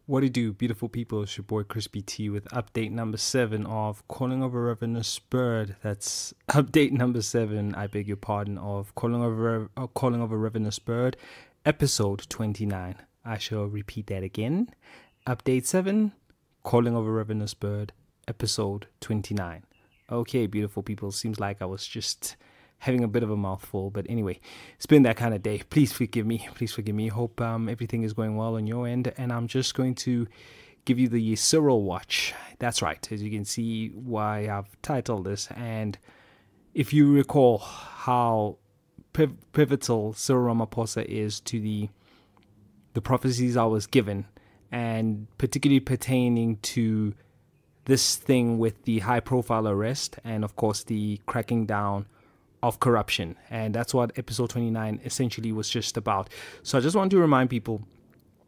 What do you do, beautiful people? It's your boy Crispy T with update number 7 of Calling of a Ravenous Bird. That's update number 7, I beg your pardon, of Calling of a Ravenous Bird, episode 29. I shall repeat that again. Update 7, Calling of a Ravenous Bird, episode 29. Okay, beautiful people, seems like I was just having a bit of a mouthful, but anyway, it's been that kind of day. Please forgive me. Hope everything is going well on your end, and I'm just going to give you the Cyril watch. That's right, as you can see why I've titled this. And if you recall how pivotal Cyril Ramaphosa is to the prophecies I was given, and particularly pertaining to this thing with the high profile arrest and of course the cracking down of corruption, and that's what episode 29 essentially was just about. So I just want to remind people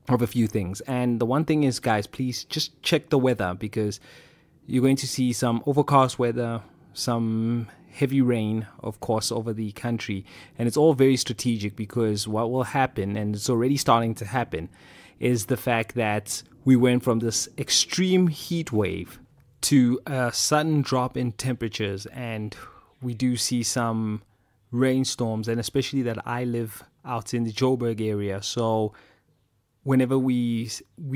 of a few things, and the one thing is, guys, please just check the weather, because you're going to see some overcast weather, some heavy rain, of course, over the country, and it's all very strategic, because what will happen, and it's already starting to happen, is the fact that we went from this extreme heat wave to a sudden drop in temperatures, and we do see some rainstorms, and especially that I live out in the Joburg area. So whenever we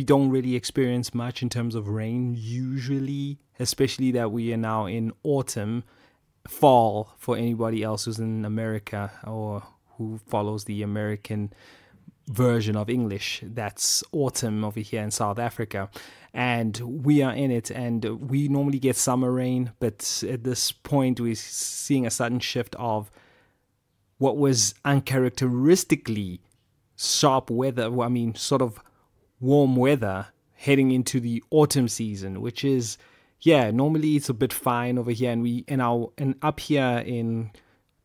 don't really experience much in terms of rain usually, especially that we are now in autumn, fall for anybody else who's in America or who follows the American version of English. That's autumn over here in South Africa, and we are in it, and we normally get summer rain, but at this point we're seeing a sudden shift of what was uncharacteristically sharp weather, sort of warm weather, heading into the autumn season, which is, normally it's a bit fine over here, and up here in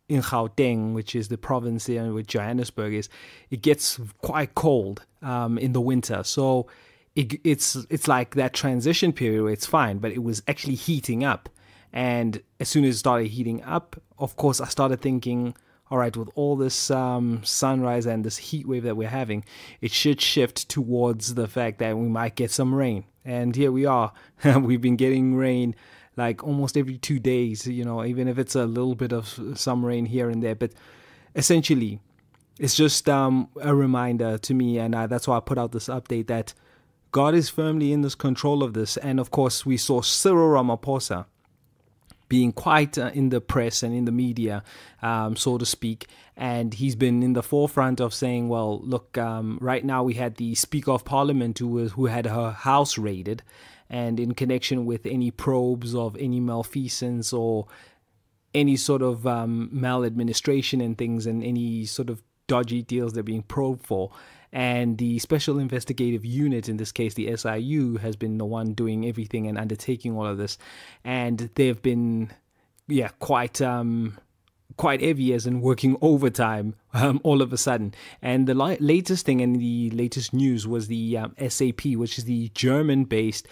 Gauteng, which is the province here where Johannesburg is, it gets quite cold in the winter. So it's like that transition period where it's fine, but it was actually heating up. And as soon as it started heating up, of course, I started thinking, all right, with all this sunrise and this heat wave that we're having, it should shift towards the fact that we might get some rain. And here we are. We've been getting rain like almost every 2 days, even if it's a little bit of some rain here and there. But essentially, it's just a reminder to me, and that's why I put out this update, that God is firmly in this control of this. And of course, we saw Cyril Ramaphosa being quite in the press and in the media, so to speak. And he's been in the forefront of saying, well, look, right now we had the Speaker of Parliament who had her house raided, and in connection with any probes of any malfeasance or any sort of maladministration and things, and any sort of dodgy deals they're being probed for. And the Special Investigative Unit, in this case the SIU, has been the one doing everything and undertaking all of this. And they've been, quite heavy, as in working overtime all of a sudden. And the latest thing and the latest news was the SAP, which is the German-based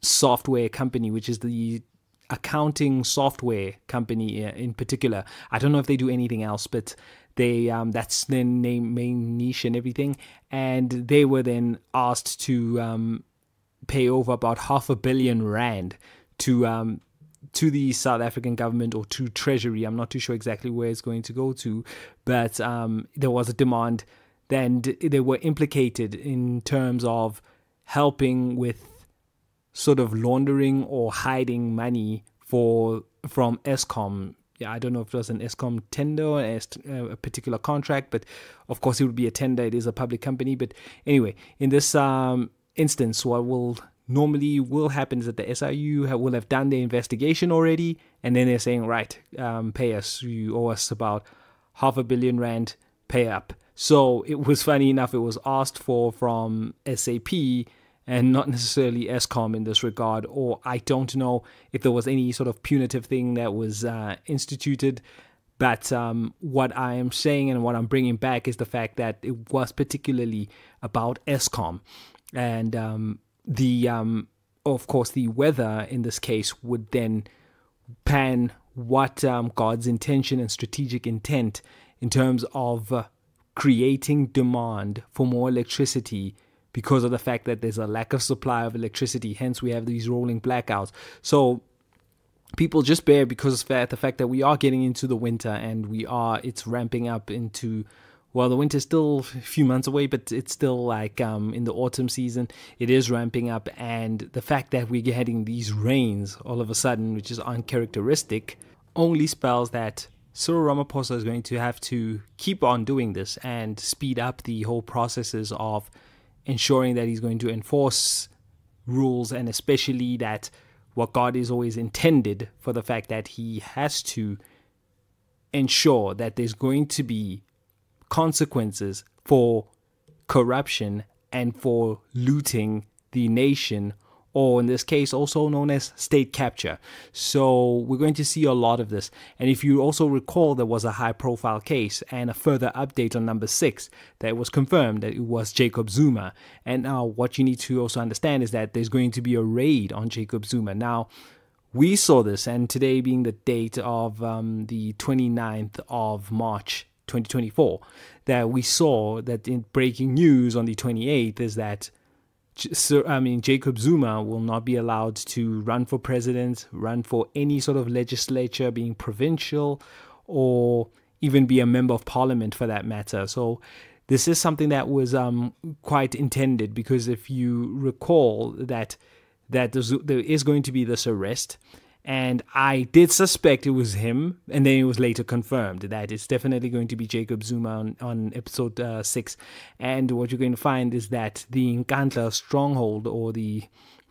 software company, which is the accounting software company in particular. I don't know if they do anything else, but they that's their main niche and everything. And they were then asked to pay over about R500 million to the South African government, or to Treasury. I'm not too sure exactly where it's going to go to, but there was a demand. Then they were implicated in terms of helping with sort of laundering or hiding money from Eskom. I don't know if it was an Eskom tender or a particular contract, but of course it would be a tender. It is a public company. But anyway, in this instance, what will happen is that the SIU will have done their investigation already, and then they're saying, right, pay us. You owe us about R500 million, pay up. So it was, funny enough, it was asked for from SAP and not necessarily Eskom in this regard, or I don't know if there was any sort of punitive thing that was instituted. But what I am saying and what I'm bringing back is the fact that it was particularly about Eskom. And of course, the weather in this case would then pan what God's intention and strategic intent in terms of creating demand for more electricity because of the fact that there's a lack of supply of electricity. Hence, we have these rolling blackouts. So people just bear, because of the fact that we are getting into the winter and it's ramping up into, well, the winter's still a few months away, but it's still like in the autumn season, it is ramping up. And the fact that we're getting these rains all of a sudden, which is uncharacteristic, only spells that Cyril Ramaphosa is going to have to keep on doing this and speed up the whole processes of ensuring that he's going to enforce rules, and especially that what God is always intended, for the fact that he has to ensure that there's going to be consequences for corruption and for looting the nation, or in this case also known as state capture. So we're going to see a lot of this. And if you also recall, there was a high profile case and a further update on number 6 that was confirmed that it was Jacob Zuma. And now what you need to also understand is that there's going to be a raid on Jacob Zuma. Now, we saw this, and today being the date of the 29th of March 2024, that we saw that in breaking news on the 28th is that Jacob Zuma will not be allowed to run for president, run for any sort of legislature, being provincial, or even be a member of parliament for that matter. So this is something that was quite intended, because if you recall that there is going to be this arrest, and I did suspect it was him, and then it was later confirmed that it's definitely going to be Jacob Zuma on episode 6. And what you're going to find is that the Nkandla stronghold, or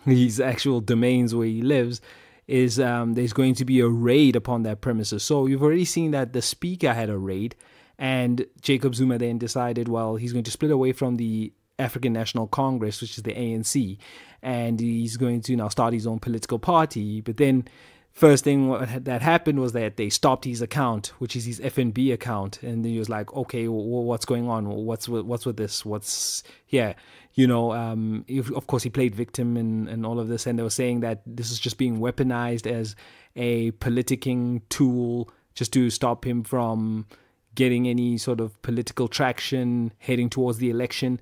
his actual domains where he lives, is there's going to be a raid upon that premises. So you've already seen that the speaker had a raid, and Jacob Zuma then decided, well, he's going to split away from the African National Congress, which is the ANC, and he's going to now start his own political party. But then first thing that happened was that they stopped his account, which is his FNB account, and then he was like, okay, what's going on? What's with this? What's here? Of course he played victim in all of this, and they were saying that this is just being weaponized as a politicking tool just to stop him from getting any sort of political traction heading towards the election.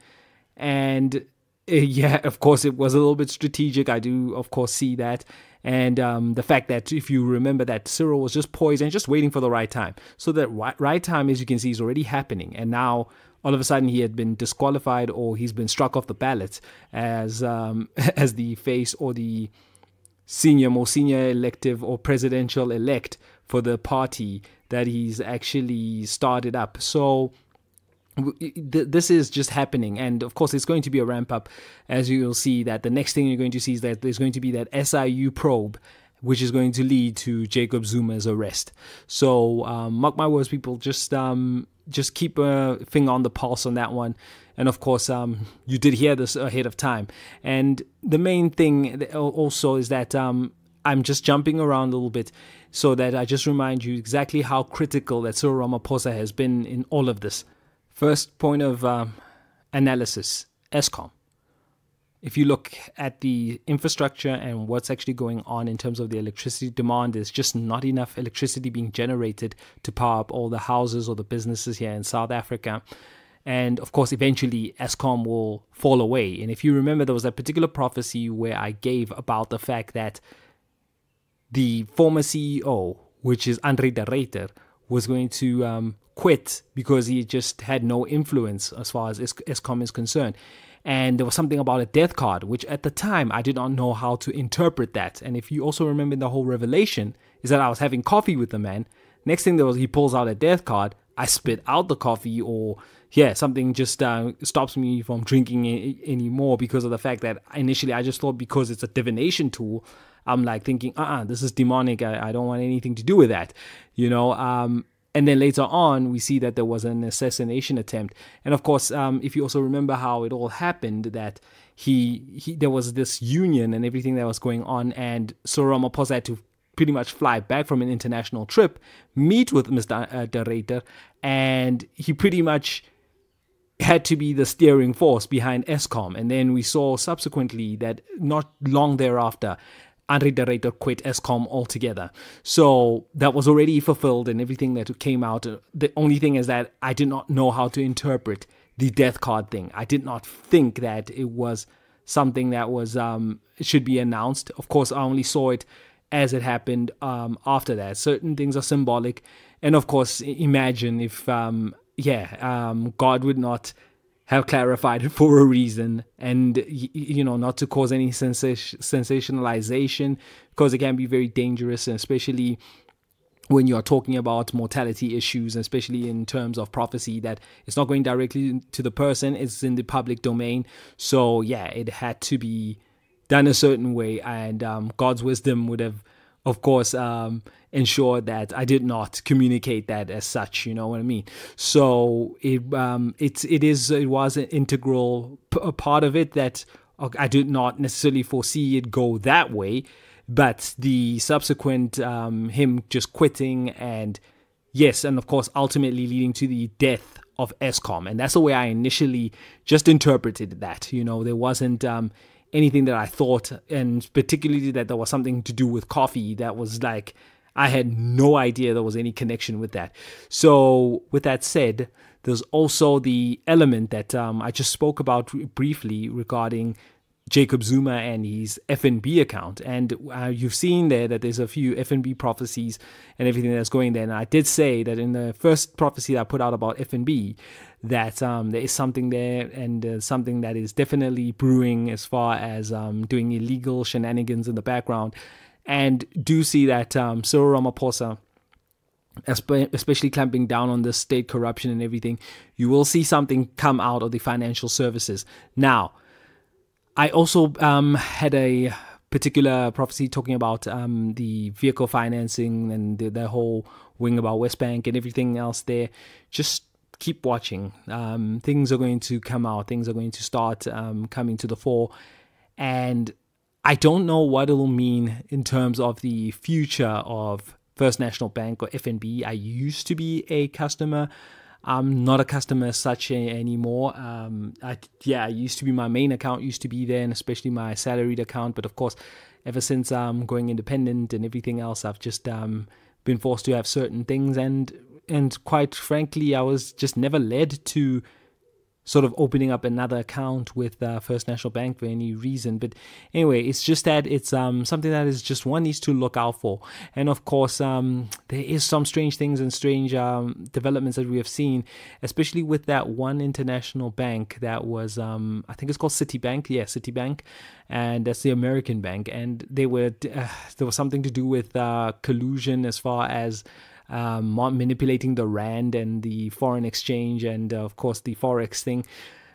And yeah, of course, it was a little bit strategic. I do, of course, see that. And the fact that, if you remember, that Cyril was just poised and just waiting for the right time. So that right time, as you can see, is already happening. And now, all of a sudden, he had been disqualified, or he's been struck off the ballot as the face, or the more senior elective or presidential elect for the party that he's actually started up. So this is just happening, and of course it's going to be a ramp up, as you'll see that the next thing you're going to see is that there's going to be that SIU probe, which is going to lead to Jacob Zuma's arrest. So mark my words, people, just keep a finger on the pulse on that one. And of course, you did hear this ahead of time. And the main thing also is that I'm just jumping around a little bit so that I just remind you exactly how critical that Cyril Ramaphosa has been in all of this. First point of analysis, Eskom. If you look at the infrastructure and what's actually going on in terms of the electricity demand, there's just not enough electricity being generated to power up all the houses or the businesses here in South Africa. And of course, eventually, Eskom will fall away. And if you remember, there was a particular prophecy where I gave about the fact that the former CEO, which is Andre de Ruyter, was going to quit because he just had no influence as far as Eskom is concerned. And there was something about a death card, which at the time I did not know how to interpret that. And if you also remember the whole revelation, is that I was having coffee with the man. Next thing he pulls out a death card. I spit out the coffee, or something just stops me from drinking anymore, because of the fact that initially I just thought, because it's a divination tool, I'm like thinking, this is demonic. I don't want anything to do with that, And then later on, we see that there was an assassination attempt. And of course, if you also remember how it all happened, that there was this union and everything that was going on, and Cyril Ramaphosa had to pretty much fly back from an international trip, meet with Mr. de Ruyter, and he pretty much had to be the steering force behind Eskom. And then we saw subsequently that not long thereafter, Andre de Ruyter quit Eskom altogether. So that was already fulfilled and everything that came out. The only thing is that I did not know how to interpret the death card thing. I did not think that it was something that was should be announced. Of course, I only saw it as it happened after that. Certain things are symbolic, and of course, imagine if God would not have clarified it for a reason, and not to cause any sensationalization, because it can be very dangerous, and especially when you're talking about mortality issues, especially in terms of prophecy, that it's not going directly to the person, it's in the public domain. So yeah, it had to be done a certain way, and God's wisdom would have, of course, ensured that I did not communicate that as such. You know what I mean? So it was an integral part of it that I did not necessarily foresee it go that way. But the subsequent him just quitting, and of course ultimately leading to the death of Eskom, and that's the way I initially just interpreted that. There wasn't anything that I thought, and particularly that there was something to do with coffee. That was like, I had no idea there was any connection with that. So with that said, there's also the element that I just spoke about briefly regarding Jacob Zuma and his FNB account, and you've seen there that there's a few FNB prophecies and everything that's going there. And I did say that in the first prophecy that I put out about FNB, that there is something there, and something that is definitely brewing as far as doing illegal shenanigans in the background. And do see that Cyril Ramaphosa, especially clamping down on the state corruption and everything, you will see something come out of the financial services. Now, I also had a particular prophecy talking about the vehicle financing and the whole wing about West Bank and everything else there. Just keep watching. Things are going to come out. Things are going to start coming to the fore. And I don't know what it'll mean in terms of the future of First National Bank or FNB. I used to be a customer. I'm not a customer as such anymore. I used to be, my main account used to be there, and especially my salaried account. But of course, ever since I'm going independent and everything else, I've just been forced to have certain things. And quite frankly, I was just never led to sort of opening up another account with First National Bank for any reason. But anyway, it's just that it's something that is just one needs to look out for. And of course, there is some strange things and strange developments that we have seen, especially with that one international bank that was, I think it's called Citibank. Yeah, Citibank. And that's the American bank. And there was something to do with collusion as far as manipulating the rand and the foreign exchange, and of course the forex thing.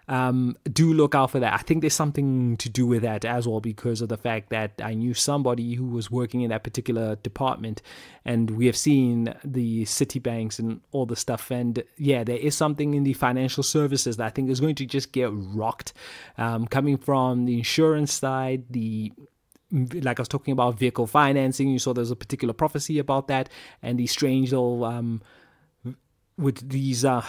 Do look out for that. I think there's something to do with that as well, because of the fact that I knew somebody who was working in that particular department, and we have seen the Citibanks and all the stuff. And yeah, there is something in the financial services that I think is going to just get rocked, coming from the insurance side, like I was talking about vehicle financing. You saw there's a particular prophecy about that, and these strange little with these certain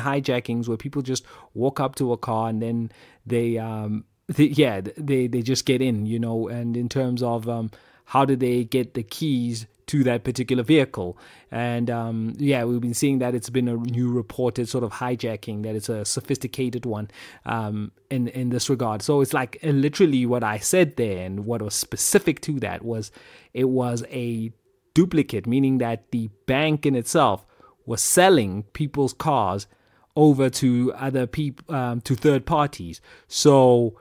hijackings where people just walk up to a car and then they just get in, and in terms of how do they get the keys to that particular vehicle. And we've been seeing that it's been a new reported sort of hijacking, that it's a sophisticated one in this regard. So it's like literally what I said there, and what was specific to that was it was a duplicate, meaning that the bank in itself was selling people's cars over to other people, to third parties. So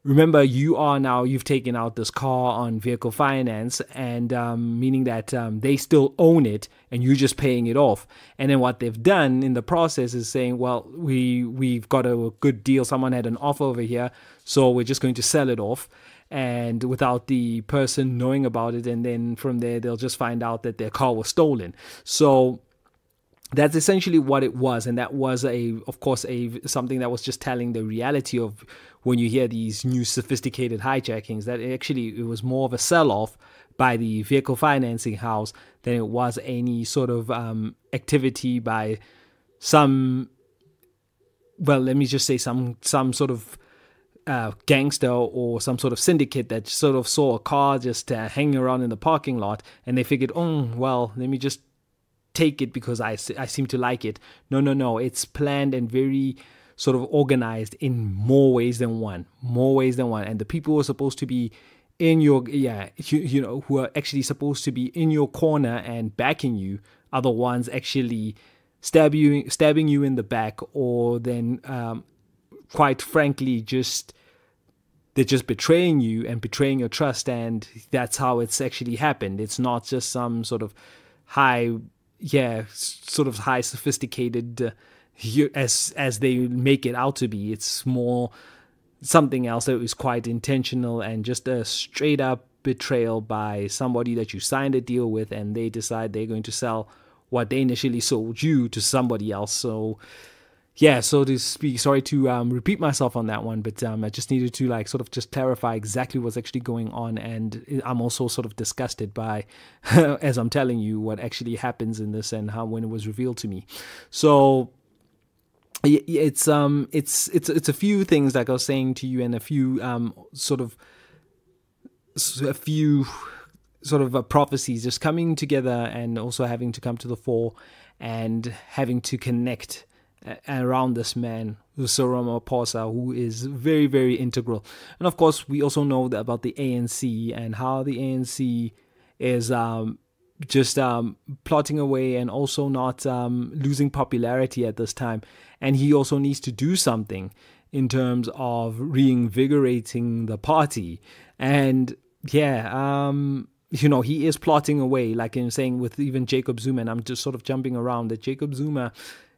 remember, you've taken out this car on vehicle finance, and meaning that they still own it and you're just paying it off. And then what they've done in the process is saying, well, we've got a good deal. Someone had an offer over here, so we're just going to sell it off, and without the person knowing about it. And then from there, they'll just find out that their car was stolen. So that's essentially what it was. And that was something that was just telling the reality of when you hear these new sophisticated hijackings, that it was more of a sell-off by the vehicle financing house than it was any sort of activity by some sort of gangster or some sort of syndicate that sort of saw a car just hanging around in the parking lot, and they figured, let me just take it because I seem to like it. No. It's planned and very sort of organized in more ways than one. And the people who are supposed to be in your, who are actually supposed to be in your corner and backing you are the ones actually stabbing you in the back, or then, quite frankly, they're just betraying you and betraying your trust. And that's how it's actually happened. It's not just some sort of high sophisticated, as they make it out to be. It's more something else that is quite intentional and just a straight up betrayal by somebody that you signed a deal with, and they decide they're going to sell what they initially sold you to somebody else. So yeah, so to speak, sorry to repeat myself on that one, but I just needed to like sort of just clarify exactly what's actually going on. And I'm also sort of disgusted by, as I'm telling you, what actually happens in this and how when it was revealed to me. So it's a few things like I was saying to you, and a few prophecies just coming together and also having to come to the fore and having to connect around this man, Cyril Ramaphosa, who is very, very integral. And of course, we also know about the ANC and how the ANC is just plotting away and also not losing popularity at this time. And he also needs to do something in terms of reinvigorating the party. And yeah, he is plotting away, like I'm saying with even Jacob Zuma, and I'm just sort of jumping around that Jacob Zuma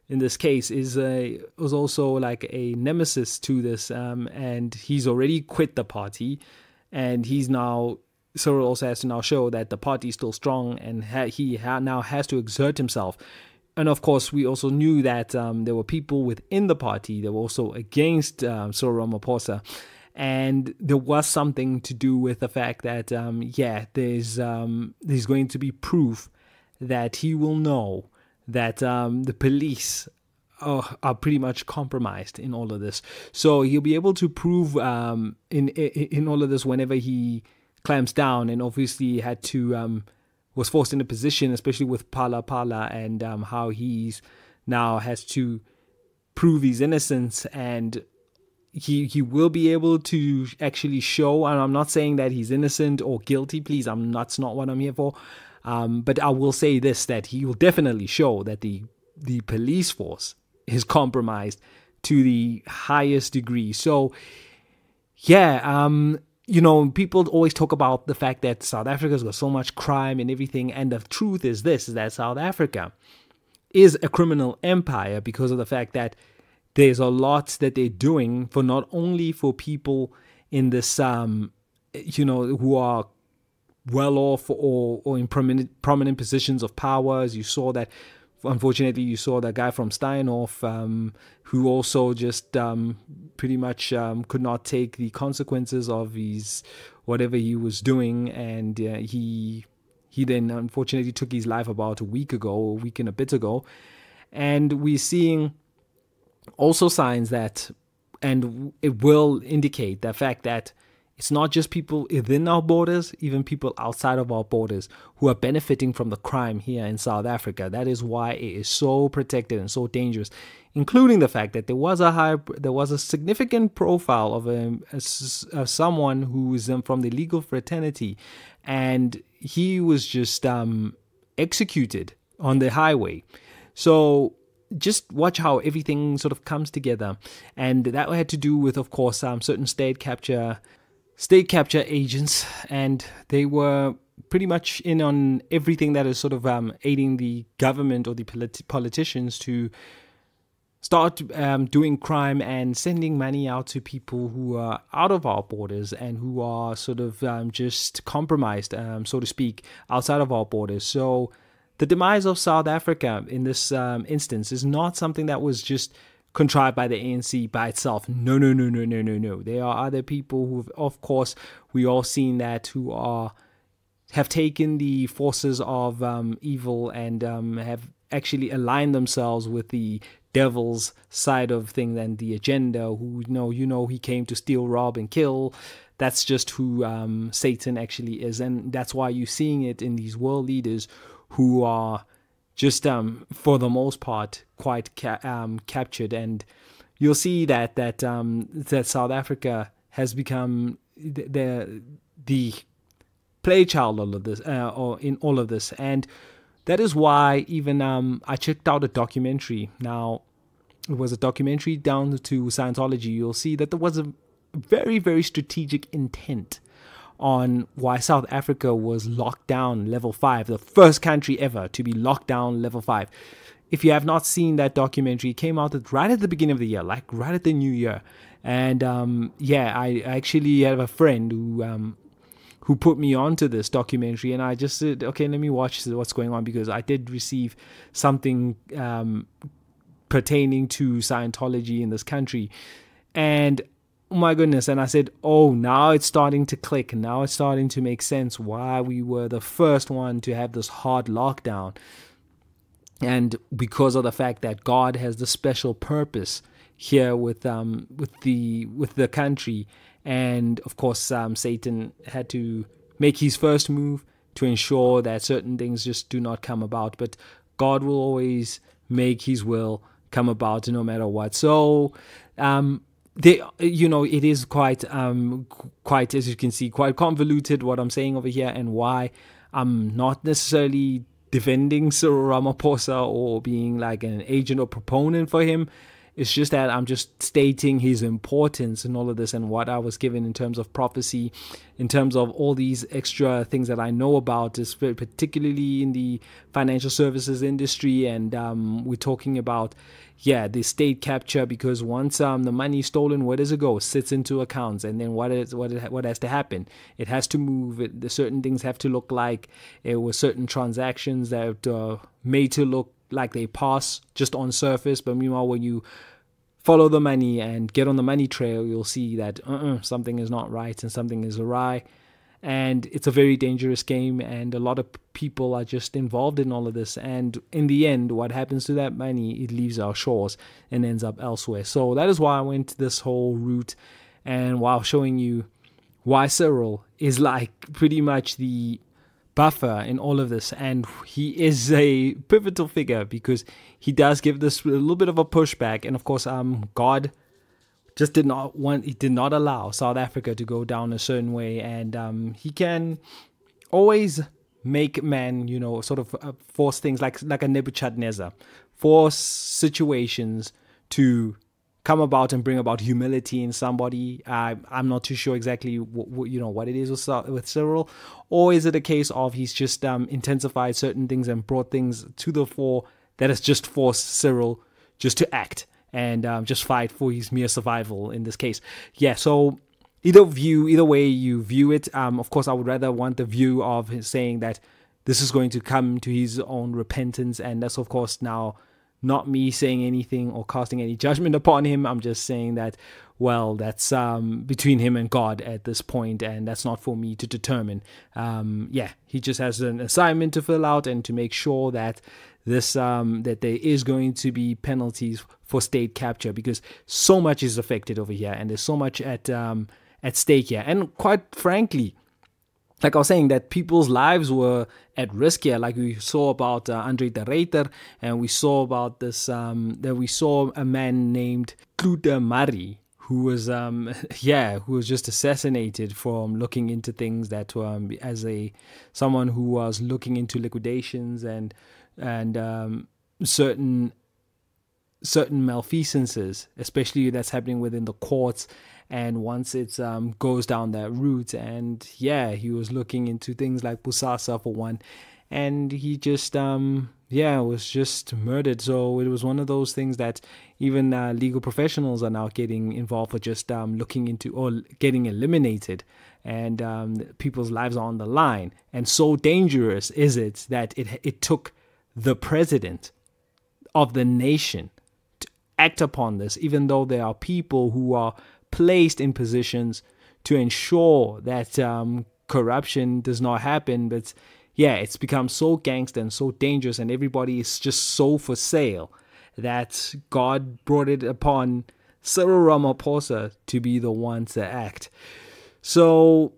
in this case was also like a nemesis to this, and he's already quit the party, and Cyril also has to now show that the party is still strong, and he now has to exert himself. And of course, we also knew that there were people within the party that were also against Cyril Ramaphosa. And there was something to do with the fact that, there's going to be proof that he will know that the police are pretty much compromised in all of this. So he'll be able to prove in all of this whenever he clamps down, and obviously had to was forced in a position, especially with Phala Phala, and how he's now has to prove his innocence, and he will be able to actually show, and I'm not saying that he's innocent or guilty, please, that's not what I'm here for, but I will say this, that he will definitely show that the police force is compromised to the highest degree. So yeah, people always talk about the fact that South Africa's got so much crime and everything, and the truth is this, is that South Africa is a criminal empire because of the fact that there's a lot that they're doing for not only for people in this, who are well off or in prominent positions of power. As you saw that, unfortunately, you saw that guy from Steinhoff, who also just pretty much could not take the consequences of whatever he was doing, and he then unfortunately took his life about a week and a bit ago. And we're seeing also signs that, and it will indicate the fact that it's not just people within our borders, even people outside of our borders who are benefiting from the crime here in South Africa. That is why it is so protected and so dangerous, including the fact that there was a significant profile of someone who is from the legal fraternity, and he was just executed on the highway. So just watch how everything sort of comes together. And that had to do with, of course, certain state capture agents, and they were pretty much in on everything that is sort of aiding the government or the politicians to start doing crime and sending money out to people who are out of our borders and who are sort of just compromised, so to speak, outside of our borders. So the demise of South Africa in this instance is not something that was just contrived by the ANC by itself. No. There are other people who, of course, we all seen that, who have taken the forces of evil and have actually aligned themselves with the devil's side of things and the agenda. Who he came to steal, rob, and kill. That's just who Satan actually is, and that's why you're seeing it in these world leaders who are just for the most part quite captured. And you'll see that South Africa has become the play child of this, or in all of this. And that is why even I checked out a documentary. Now, it was a documentary down to Scientology. You'll see that there was a very, very strategic intent on why South Africa was locked down level 5, the first country ever to be locked down level 5. If you have not seen that documentary, it came out right at the beginning of the year, like right at the new year. And I actually have a friend who put me onto this documentary, and I just said, okay, let me watch what's going on, because I did receive something pertaining to Scientology in this country. And oh my goodness, and I said, oh, now it's starting to click. Now it's starting to make sense why we were the first one to have this hard lockdown. And because of the fact that God has the special purpose here with the country. And of course, Satan had to make his first move to ensure that certain things just do not come about. But God will always make his will come about no matter what. So, it is quite, as you can see, quite convoluted what I'm saying over here, and why I'm not necessarily defending Cyril Ramaphosa or being like an agent or proponent for him. It's just that I'm just stating his importance in all of this, and what I was given in terms of prophecy, in terms of all these extra things that I know about, is particularly in the financial services industry. And we're talking about, the state capture, because once the money is stolen, where does it go? It sits into accounts, and then what has to happen? It has to move. Certain things have to look like it was certain transactions that are made to look like they pass just on surface, but meanwhile, when you follow the money and get on the money trail, you'll see that something is not right and something is awry. And it's a very dangerous game, and a lot of people are just involved in all of this. And in the end, what happens to that money? It leaves our shores and ends up elsewhere. So that is why I went this whole route, and while showing you why Cyril is like pretty much the buffer in all of this, and he is a pivotal figure because he does give this a little bit of a pushback. And of course, God just did not allow South Africa to go down a certain way, and he can always make man, sort of force things like a Nebuchadnezzar, force situations to come about and bring about humility in somebody. I'm not too sure exactly what it is with Cyril, or is it a case of he's just intensified certain things and brought things to the fore that has just forced Cyril just to act and just fight for his mere survival in this case. So either way you view it, of course I would rather want the view of his saying that this is going to come to his own repentance, and that's of course now not me saying anything or casting any judgment upon him. I'm just saying that, well, that's between him and God at this point, and that's not for me to determine. He just has an assignment to fill out and to make sure that that there is going to be penalties for state capture, because so much is affected over here, and there's so much at stake here. And quite frankly, like I was saying, that people's lives were at risk here, like we saw about Andre de Ruyter, and we saw about this, that we saw a man named C.O.A.R.B, who was just assassinated from looking into things that as someone who was looking into liquidations and certain malfeasances, especially that's happening within the courts. And once it goes down that route, and he was looking into things like Pusasa for one, and he just was just murdered. So it was one of those things that even legal professionals are now getting involved for just looking into or getting eliminated, and people's lives are on the line. And so dangerous is it that it took the president of the nation to act upon this, even though there are people who are placed in positions to ensure that corruption does not happen. But it's become so gangster and so dangerous, and everybody is just so for sale, that God brought it upon Cyril Ramaphosa to be the one to act. So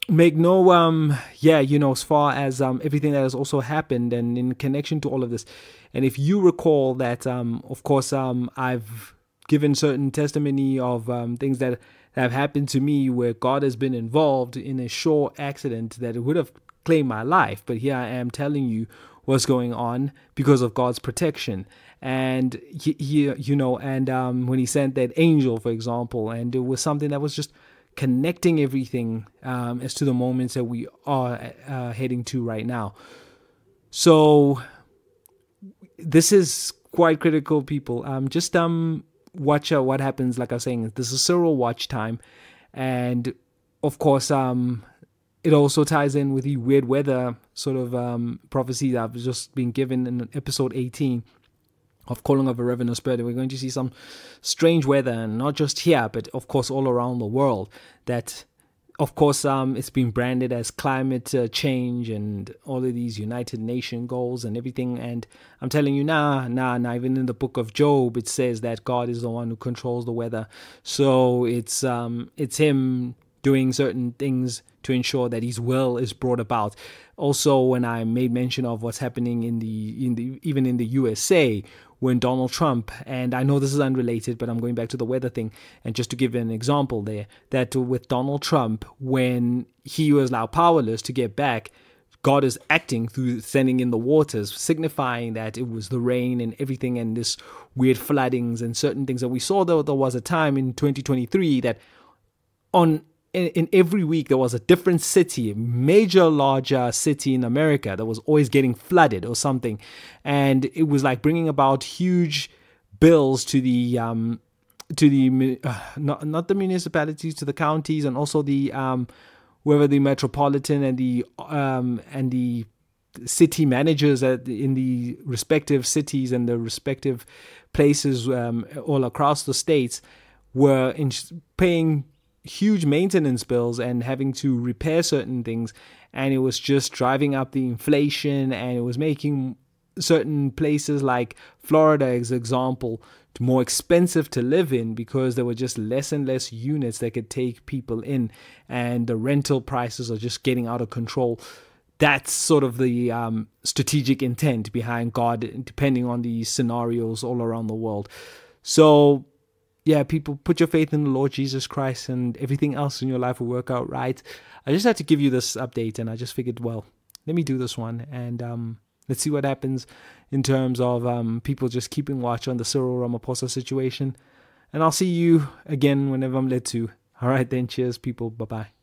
make no as far as everything that has also happened and in connection to all of this. And if you recall that of course I've given certain testimony of things that have happened to me where God has been involved in a sure accident that it would have claimed my life, but here I am telling you what's going on because of God's protection. And when he sent that angel, for example, and it was something that was just connecting everything as to the moments that we are heading to right now. So this is quite critical, people. Just watch what happens. Like I was saying, this is Cyril watch time, and of course it also ties in with the weird weather sort of prophecy that I've just been given in episode 18 of Calling of a Ravenous Bird. We're going to see some strange weather, and not just here, but of course all around the world. That, of course, it's been branded as climate change and all of these United Nations goals and everything. And I'm telling you, nah. Even in the book of Job, it says that God is the one who controls the weather. So it's him doing certain things to ensure that his will is brought about. Also, when I made mention of what's happening even in the USA, when Donald Trump, and I know this is unrelated, but I'm going back to the weather thing, and just to give an example there, that with Donald Trump, when he was now powerless to get back, God is acting through sending in the waters, signifying that it was the rain and everything and this weird floodings and certain things that we saw. Though there was a time in 2023 that in every week there was a different city, major larger city in America that was always getting flooded or something, and it was like bringing about huge bills to the not the municipalities, to the counties, and also the whoever the metropolitan and the city managers in the respective cities and the respective places all across the states were paying huge maintenance bills and having to repair certain things, and it was just driving up the inflation, and it was making certain places like Florida, as example, more expensive to live in because there were just less and less units that could take people in, and the rental prices are just getting out of control. That's sort of the strategic intent behind God, depending on the scenarios all around the world. So yeah, people, put your faith in the Lord Jesus Christ and everything else in your life will work out right. I just had to give you this update, and I just figured, well, let me do this one, and let's see what happens in terms of people just keeping watch on the Cyril Ramaphosa situation. And I'll see you again whenever I'm led to. All right then, cheers, people. Bye-bye.